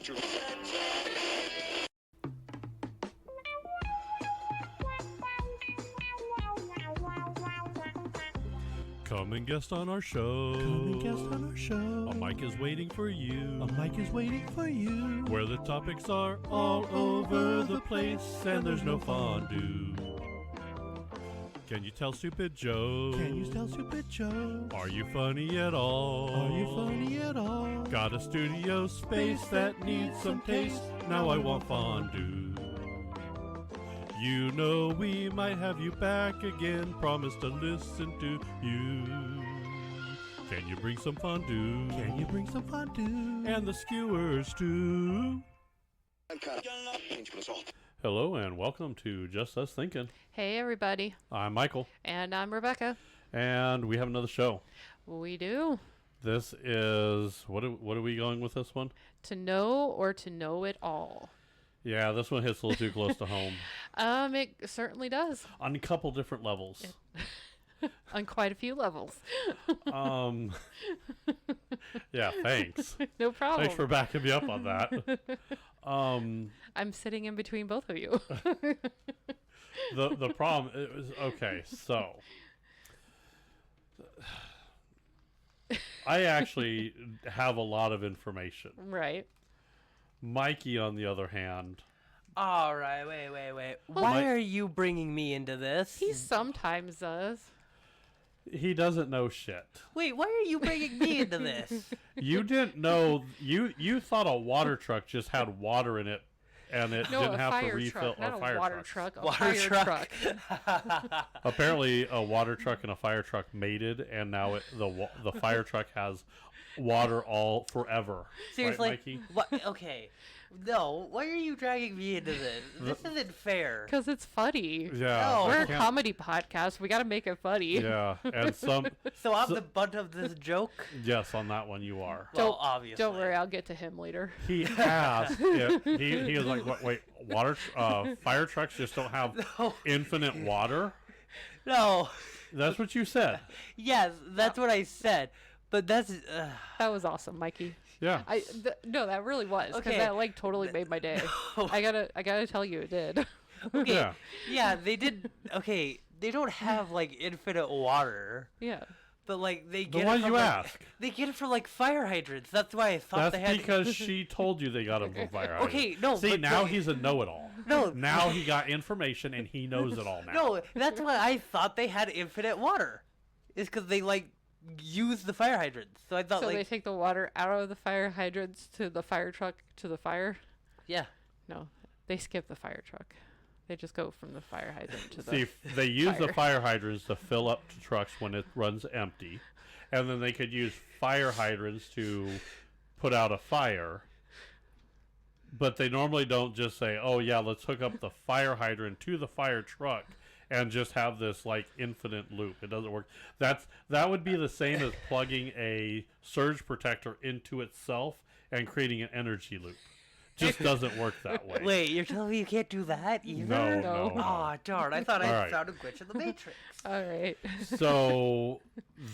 Come and guest on our show. Come and guest on our show. A mic is waiting for you. A mic is waiting for you. Where the topics are all over the place and there's no fondue. Can you tell stupid jokes? Can you tell stupid jokes? Are you funny at all? Are you funny at all? Got a studio space that needs some taste. Now I want fondue. You know we might have you back again. Promise to listen to you. Can you bring some fondue? Can you bring some fondue? And the skewers too. Hello and welcome to Just Us Thinkin. Hey everybody. I'm Michael. And I'm Rebecca. And we have another show. We do. This is, what are we going with this one? To know or to know it all. Yeah, this one hits a little too close to home. It certainly does. On a couple different levels. On quite a few levels. Yeah, thanks. No problem. Thanks for backing me up on that. I'm sitting in between both of you. The problem is, okay, so I actually have a lot of information. Right. Mikey, on the other hand. All right, wait. Why are you bringing me into this? He sometimes does. He doesn't know shit. Wait, why are you bringing me into this? You didn't know. You thought a water truck just had water in it, and it didn't have to refill. Truck, not a fire water truck. A fire truck. Apparently, a water truck and a fire truck mated, and now the fire truck has water all forever. Seriously? Right, Mikey? What? Okay. No, why are you dragging me into this? This isn't fair. Because it's funny. Yeah. No. We're a comedy podcast. We got to make it funny. Yeah, and some. So I'm the butt of this joke? Yes, on that one you are. Well, obviously. Don't worry, I'll get to him later. He asked. He was like, "Wait, fire trucks just don't have infinite water?" No. That's what you said. Yes, that's what I said. But that's... That was awesome, Mikey. Yeah. No, that really was. Because Okay. that totally made my day. No. I gotta tell you, it did. Okay. Yeah. Yeah, they did... Okay, they don't have, infinite water. Yeah. But, they The get it one from, you ask. They get it from, fire hydrants. That's why I thought That's they had... because she told you they got him from fire hydrant. Okay, no, See, but now he's a know-it-all. No. Now he got information and he knows it all now. No, that's why I thought they had infinite water. It's because they, use the fire hydrants. So I thought, So they take the water out of the fire hydrants to the fire truck to the fire? Yeah. No, they skip the fire truck. They just go from the fire hydrant to the See, they use the fire hydrants to fill up the trucks when it runs empty. And then they could use fire hydrants to put out a fire. But they normally don't just say, oh, yeah, let's hook up the fire hydrant to the fire truck and just have this, infinite loop. It doesn't work. That would be the same as plugging a surge protector into itself and creating an energy loop. Just doesn't work that way. Wait, you're telling me you can't do that either? No. Aw, darn. I thought I All right. found a glitch in the Matrix. All right. So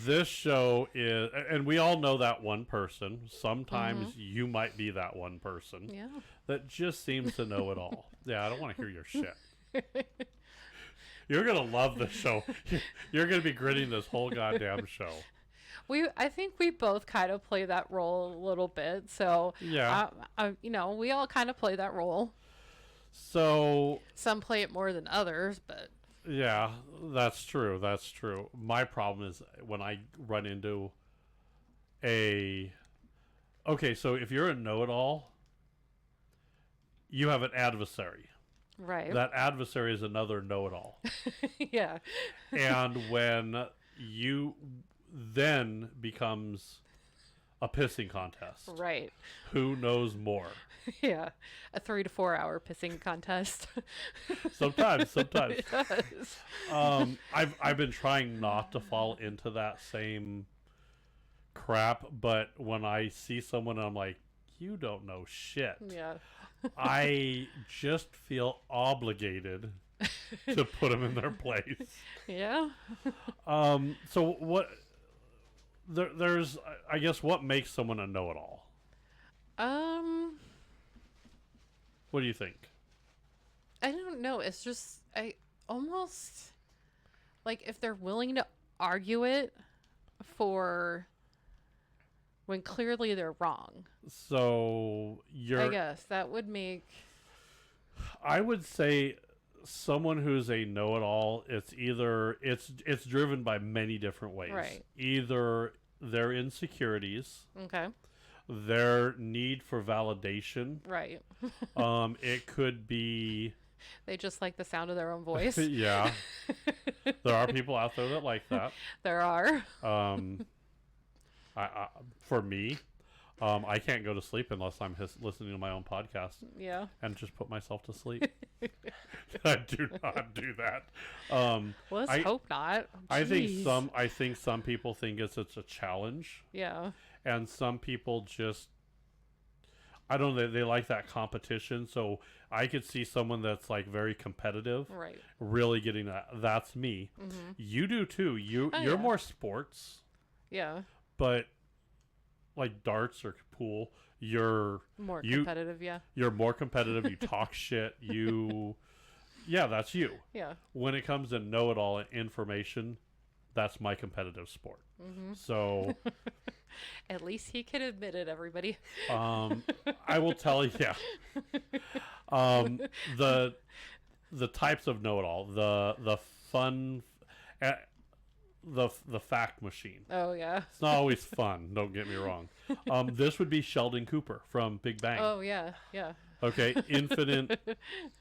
this show is, and we all know that one person. Sometimes you might be that one person Yeah. that just seems to know it all. Yeah, I don't want to hear your shit. You're going to love this show. You're going to be gritting this whole goddamn show. I think we both kind of play that role a little bit. So, Yeah. we all kind of play that role. So, Some play it more than others, but yeah, that's true. That's true. My problem is when I run into okay, so if you're a know-it-all, you have an adversary. right. That adversary is another know-it-all. Yeah. And when you then becomes a pissing contest. Right. Who knows more? Yeah. A 3 to 4 hour pissing contest. Sometimes. It does. I've been trying not to fall into that same crap, but when I see someone, I'm like, you don't know shit. Yeah. I just feel obligated to put them in their place. Yeah. So what? There's, I guess, what makes someone a know-it-all? What do you think? I don't know. It's just, I almost, like, if they're willing to argue it for when clearly they're wrong. So I guess that would make. I would say someone who's a know-it-all, it's driven by many different ways. Right. Either their insecurities, Okay. their need for validation. Right. It could be. They just like the sound of their own voice. Yeah. There are people out there that like that. There are. For me, I can't go to sleep unless I'm listening to my own podcast. Yeah. And just put myself to sleep. I do not do that. Let's hope not. I Jeez. think some people think it's a challenge, Yeah. and some people just, I don't know, they like that competition. So I could see someone that's like very competitive, Right. really getting that. That's me. Mm-hmm. You do too. You're yeah. more sports, Yeah. but like darts or pool, you're More competitive. Yeah. You're more competitive. You talk shit. Yeah, that's you. Yeah. When it comes to know-it-all information, that's my competitive sport. Mm-hmm. So, At least he can admit it, everybody. I will tell you, yeah. The types of know-it-all, the fun, the fact machine. Oh yeah. It's not always fun. Don't get me wrong. This would be Sheldon Cooper from Big Bang. Oh yeah. Yeah. Okay, infinite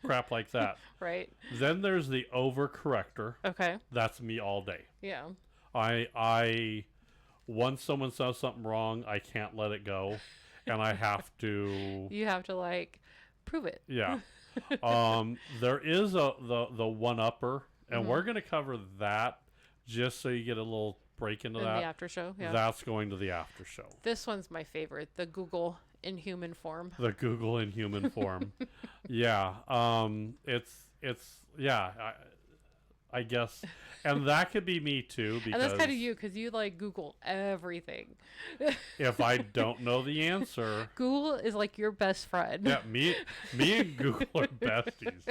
crap like that. Right. Then there's the overcorrector. Okay. That's me all day. Yeah. I once someone says something wrong, I can't let it go, and I have to. You have to like prove it. Yeah. There is the one-upper, and we're gonna cover that just so you get a little break into In that. the after show. Yeah. That's going to the after show. This one's my favorite. The Google in human form. The Google in human form. Yeah. It's yeah. I guess, and that could be me too, because And that's kind of you, because you like Google everything. if I don't know the answer, Google is like your best friend. yeah, me and Google are besties.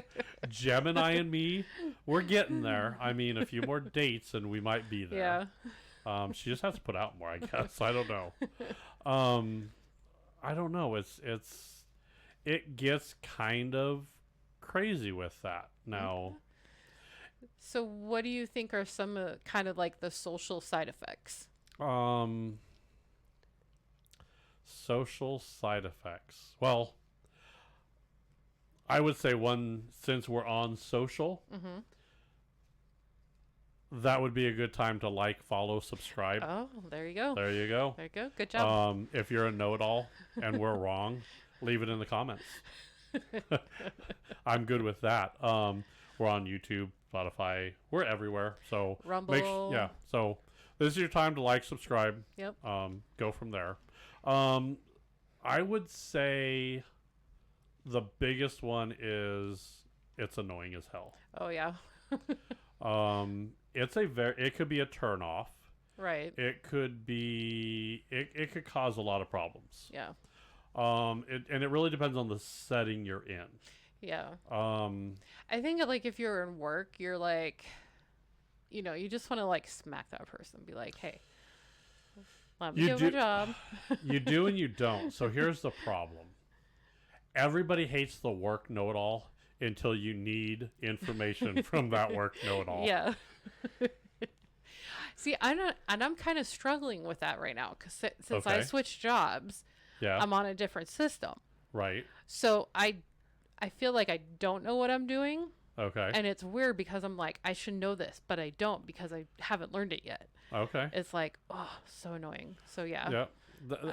Gemini and me, we're getting there. I mean, a few more dates and we might be there. Yeah. She just has to put out more, I guess. I don't know. I don't know. It gets kind of crazy with that now. So what do you think are some kind of like the social side effects? Social side effects. Well, I would say one, since we're on social, that would be a good time to like, follow, subscribe. Oh, there you go. There you go. There you go. Good job. If you're a know-it-all and we're wrong, leave it in the comments. I'm good with that. We're on YouTube, Spotify. We're everywhere. So Rumble. yeah. So this is your time to like, subscribe. Yep. Go from there. I would say the biggest one is it's annoying as hell. Oh yeah. It could be a turn off. Right. It could be it could cause a lot of problems. Yeah. And it really depends on the setting you're in. Yeah. I think like if you're in work, you're like, you just want to like smack that person, be like, hey, let me do my job. You do and you don't. So here's the problem. Everybody hates the work know-it-all until you need information from that work know-it-all. Yeah. See, I'm kind of struggling with that right now because since I switched jobs, I'm on a different system. Right. So I feel like I don't know what I'm doing. Okay. And it's weird because I'm like, I should know this, but I don't because I haven't learned it yet. Okay. It's like, oh, so annoying. So yeah. Yeah.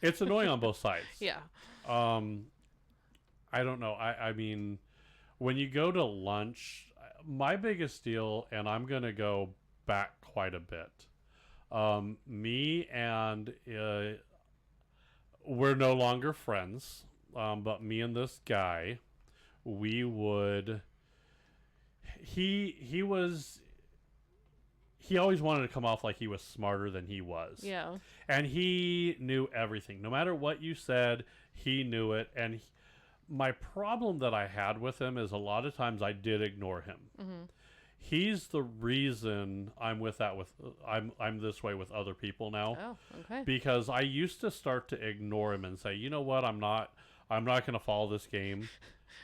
It's annoying on both sides. Yeah. I don't know. I mean, when you go to lunch, my biggest deal, and I'm going to go back quite a bit. Me and we're no longer friends, but me and this guy, we would. He always wanted to come off like he was smarter than he was. Yeah. And he knew everything. No matter what you said, he knew it. And my problem that I had with him is a lot of times I did ignore him. Mm-hmm. He's the reason I'm this way with other people now. Oh, okay. Because I used to start to ignore him and say, you know what, I'm not going to follow this game.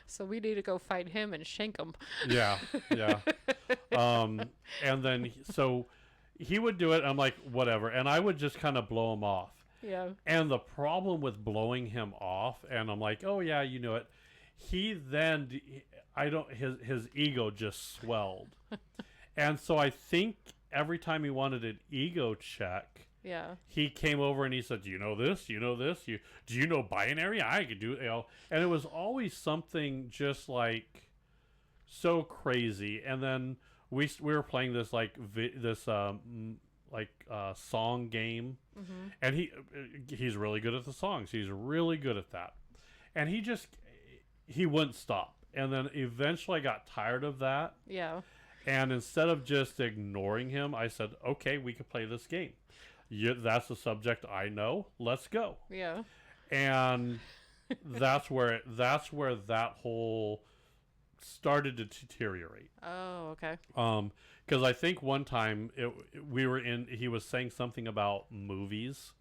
So we need to go fight him and shank him. Yeah. And then so he would do it. And I'm like, whatever. And I would just kind of blow him off. Yeah. And the problem with blowing him off, and I'm like, oh yeah, you know it. His ego just swelled. And so I think every time he wanted an ego check, Yeah. he came over and he said, do you know this? You know this? Do you know binary? I could do it. You know? And it was always something just like so crazy. And then we were playing this song game, Mm-hmm. and he's really good at the songs. He's really good at that, and he wouldn't stop. And then eventually I got tired of that, Yeah. and instead of just ignoring him, I said, okay, we could play this game. That's a subject I know. Let's go. Yeah. And that's where that whole started to deteriorate. Oh, okay. Because I think one time he was saying something about movies,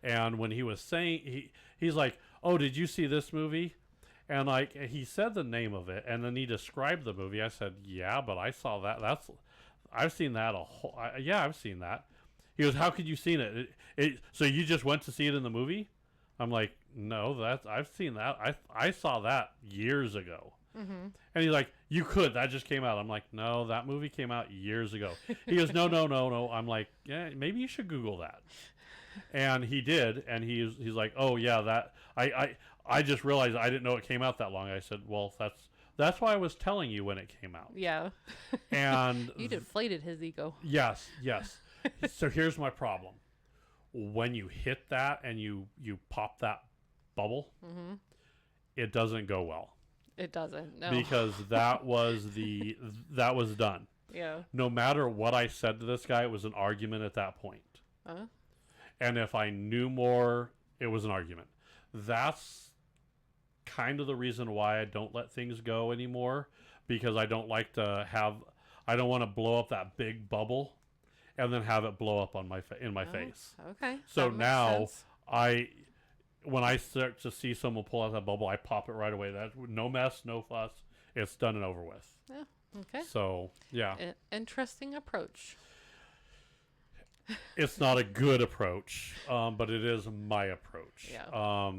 and when he was saying he's like, oh, did you see this movie? And like he said the name of it, and then he described the movie. I said, yeah, but I saw that. I've seen that I've seen that. He goes, how could you seen it? So you just went to see it in the movie? I'm like, no, I've seen that. I saw that years ago. Mm-hmm. And he's like, you could. That just came out. I'm like, no, that movie came out years ago. He goes, no. I'm like, yeah, maybe you should Google that. And he did. And he's like, oh yeah, that I just realized I didn't know it came out that long. I said, well, that's why I was telling you when it came out. Yeah. And You deflated his ego. Yes. So here's my problem. When you hit that and you pop that bubble, Mm-hmm. it doesn't go well. It doesn't. No. Because that was done. Yeah. No matter what I said to this guy, it was an argument at that point. And if I knew more, it was an argument. That's kind of the reason why I don't let things go anymore, because I don't want to blow up that big bubble and then have it blow up on in my face. Okay. So that makes now sense. when I start to see someone pull out that bubble, I pop it right away. That no mess, no fuss. It's done and over with. Yeah. Okay. So yeah, Interesting approach. it's not a good approach, but it is my approach. Yeah.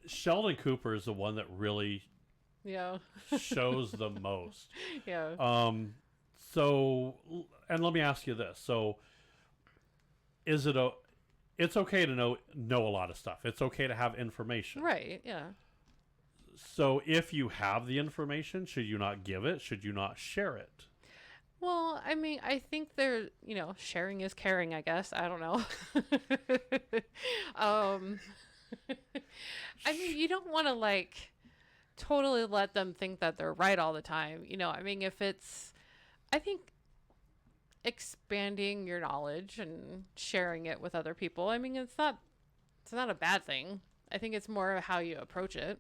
Sheldon Cooper is the one that really Yeah. shows the most. Yeah. So, and let me ask you this. So, it's okay to know a lot of stuff. It's okay to have information. Right. Yeah. So if you have the information, should you not give it? Should you not share it? Well, I mean, I think sharing is caring, I guess. I don't know. I mean, you don't want to totally let them think that they're right all the time. I mean, I think expanding your knowledge and sharing it with other people, I mean, it's not a bad thing. I think it's more of how you approach it.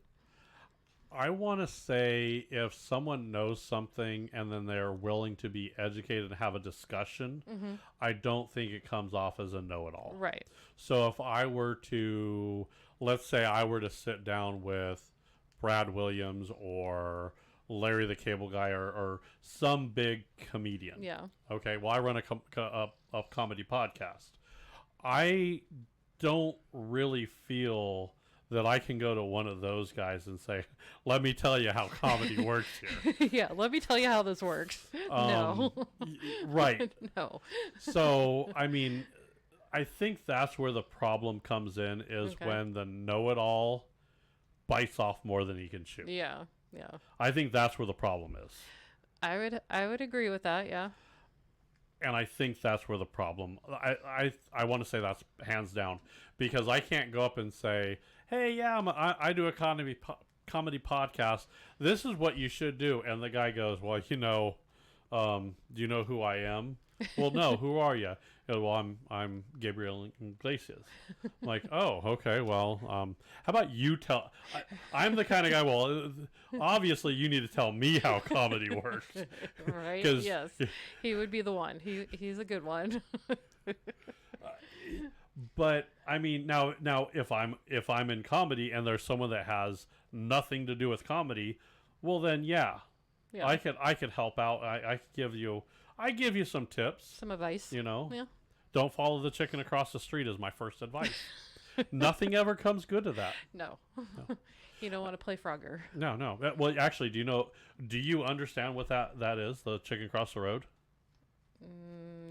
I want to say if someone knows something and then they're willing to be educated and have a discussion, Mm-hmm. I don't think it comes off as a know-it-all. Right. So if let's say I were to sit down with Brad Williams or Larry the Cable Guy or some big comedian. Yeah. Okay, well, I run a comedy podcast. I don't really feel that I can go to one of those guys and say, let me tell you how comedy works here. Yeah, let me tell you how this works. No. Right. No. So, I mean, I think that's where the problem comes in is Okay. when the know-it-all bites off more than he can chew. Yeah. Yeah. I think that's where the problem is. I would agree with that, yeah. And I think that's where the problem, I want to say that's hands down, because I can't go up and say, hey, yeah, I do a comedy podcast. This is what you should do. And the guy goes, well, Do you know who I am? Well, no. Who are you? Well, I'm Gabriel Iglesias. I'm like, oh, okay. Well, how about you tell? I'm the kind of guy. Well, obviously, you need to tell me how comedy works. Right? 'Cause- Yes. He would be the one. He's a good one. But I mean, now, if I'm in comedy and there's someone that has nothing to do with comedy, well, then yeah. Yeah. I could help out. I could give you some tips. Some advice. You know, Yeah. don't follow the chicken across the street is my first advice. Nothing ever comes good of that. No. You don't want to play Frogger. No. Well, actually, do you understand what that is? The chicken across the road?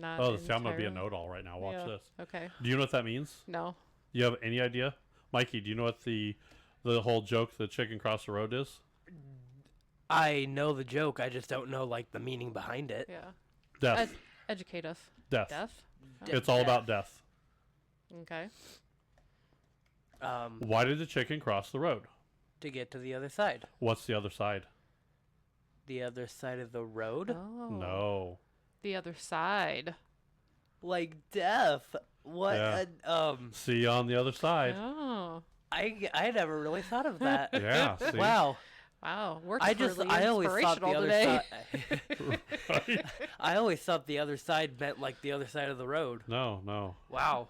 Not Oh, see, I'm gonna be a entirely. know-it-all right now. Watch Yeah. this. Okay. Do you know what that means? No. You have any idea, Mikey? Do you know what the whole joke, the chicken across the road, is? I know the joke. I just don't know like the meaning behind it. Yeah. Death. Educate us. Death. Death? It's all about death. Okay. Why did the chicken cross the road? To get to the other side. What's the other side? The other side of the road? Oh. No. The other side. Like death. What? Yeah. See you on the other side. Oh. I never really thought of that. Yeah. See? Wow. Wow. Works I always thought the other today. side. Right? I always thought the other side meant like the other side of the road. No. Wow.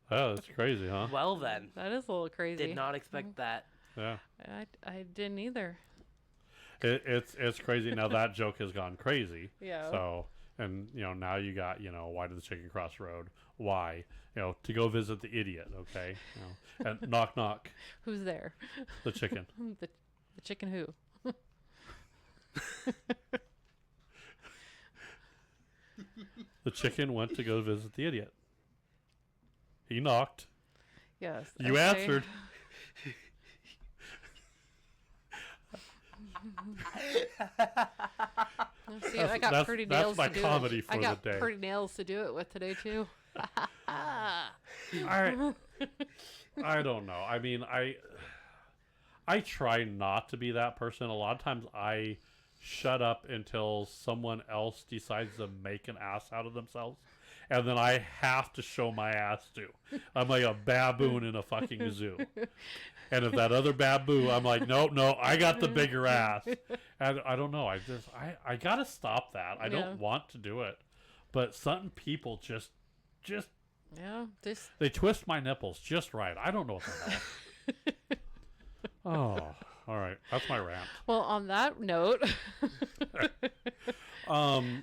Oh, that's crazy, huh? Well then, That is a little crazy. did not expect that. Yeah. I didn't either. It's crazy. Now that joke has gone crazy. Yeah. So, and now you got, why did the chicken cross the road? Why? To go visit the idiot, okay? And knock knock, Who's there? the chicken. The chicken who? The chicken went to go visit the idiot. He knocked. Yes. You okay. answered. See, I got pretty that's nails my to do comedy it. for I got the day. pretty nails to do it with today too. I don't know. I mean, I try not to be that person. A lot of times I shut up until someone else decides to make an ass out of themselves. And then I have to show my ass too. I'm like a baboon in a fucking zoo. And if that other baboon, I'm like, no, I got the bigger ass. And I don't know. I gotta stop that. I Yeah. don't want to do it. But some people just Yeah. This. they twist my nipples just right. I don't know what the hell. Oh, all right. That's my rant. Well, on that note, Um,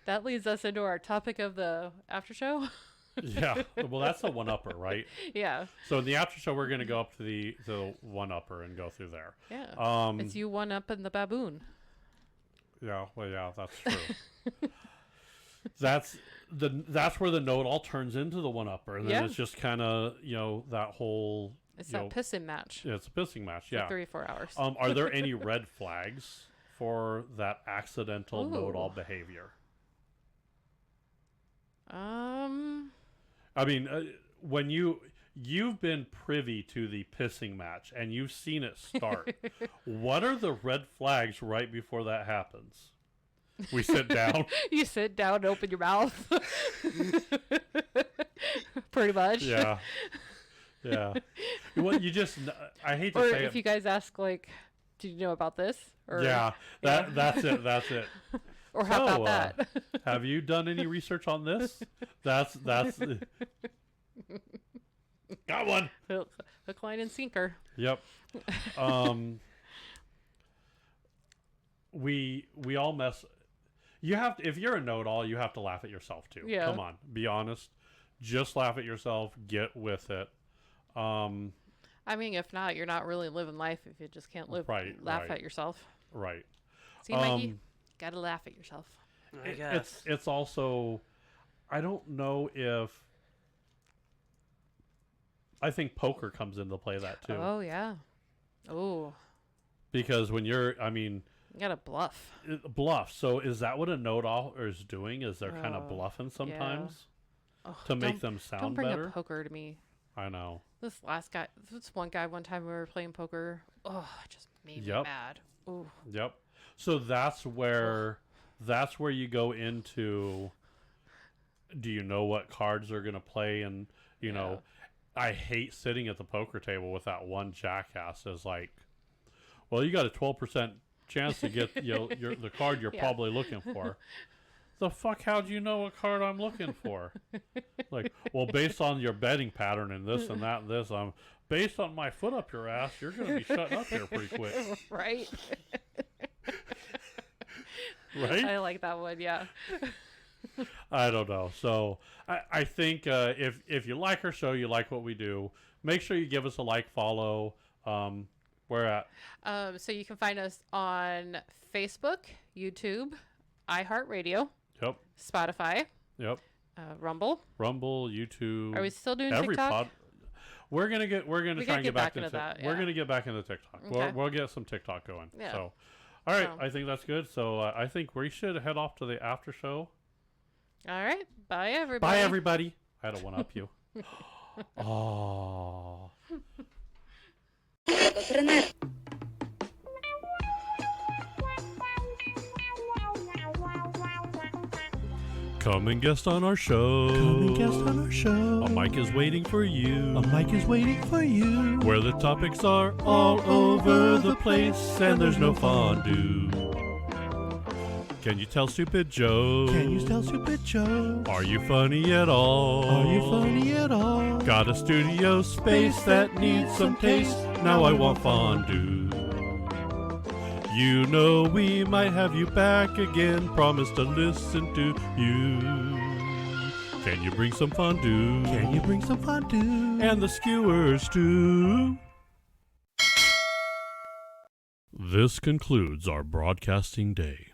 that leads us into our topic of the after show. yeah. Well, that's a one-upper, right? Yeah. So in the after show, we're gonna go up to the one-upper and go through there. Yeah. It's you one up in the baboon. Yeah. Well, yeah, that's true. That's where the note all turns into the one-upper, and then Yeah. it's just kind of that whole. It's you that know, pissing match. Yeah, it's a pissing match. For Yeah. 3 or 4 hours. Are there any red flags for that accidental know-it-all Ooh. behavior? Um. I mean, when you've been privy to the pissing match and you've seen it start, what are the red flags right before that happens? We sit down. You sit down and open your mouth. Pretty much. Yeah. Yeah. Well, you just, I hate to Or say if it. you guys ask, like, did you know about this? Or, Yeah. That's it. That's it. Or how So, about that? Have you done any research on this? That's got one. Hook, line, and sinker. Yep. We all mess. You have to, if you're a know-it-all, you have to laugh at yourself too. Yeah. Come on, be honest. Just laugh at yourself. Get with it. I mean, if not, you're not really living life if you just can't laugh right. at yourself. Right. See, Mikey, gotta laugh at yourself. I guess. It's also, I don't know if. I think poker comes into play that too. Oh yeah. Oh, Because when you're, I mean, you gotta bluff. bluff. So is that what a know-it-all is doing? Is they're kind of Oh, bluffing sometimes Oh, to make don't- them sound Don't bring better? up poker to me. I know. This one guy, one time we were playing poker. Oh, it just made me Yep. mad. Ooh. Yep. So that's where that's where you go into, do you know what cards are going to play? And, you know, I hate sitting at the poker table with that one jackass as like, well, you got a 12% chance to get the card you're probably looking for. The fuck, how'd you know what card I'm looking for? Like, well, based on your betting pattern and this and that and this, based on my foot up your ass, you're going to be shutting up here pretty quick. Right? Right? I like that one, yeah. I don't know. So I think if you like our show, you like what we do, make sure you give us a like, follow. Where at? So you can find us on Facebook, YouTube, iHeartRadio, Yep. Spotify, Yep. Rumble. Rumble, YouTube. Are we still doing every TikTok? We're gonna try and get back into that. We're gonna get back into TikTok. Okay. We'll get some TikTok going. Yeah. So, all right, So. I think that's good. So I think we should head off to the after show. All right. Bye, everybody. Bye, everybody. I had to one up you. Oh. Come and guest on our show. Come and guest on our show. A mic is waiting for you. A mic is waiting for you. Where the topics are all over the place and there's no fondue. Can you tell stupid jokes? Can you tell stupid jokes? Are you funny at all? Are you funny at all? Got a studio space that needs some taste. Now I want fondue. You know we might have you back again. Promise to listen to you. Can you bring some fondue? Can you bring some fondue? And the skewers too. This concludes our broadcasting day.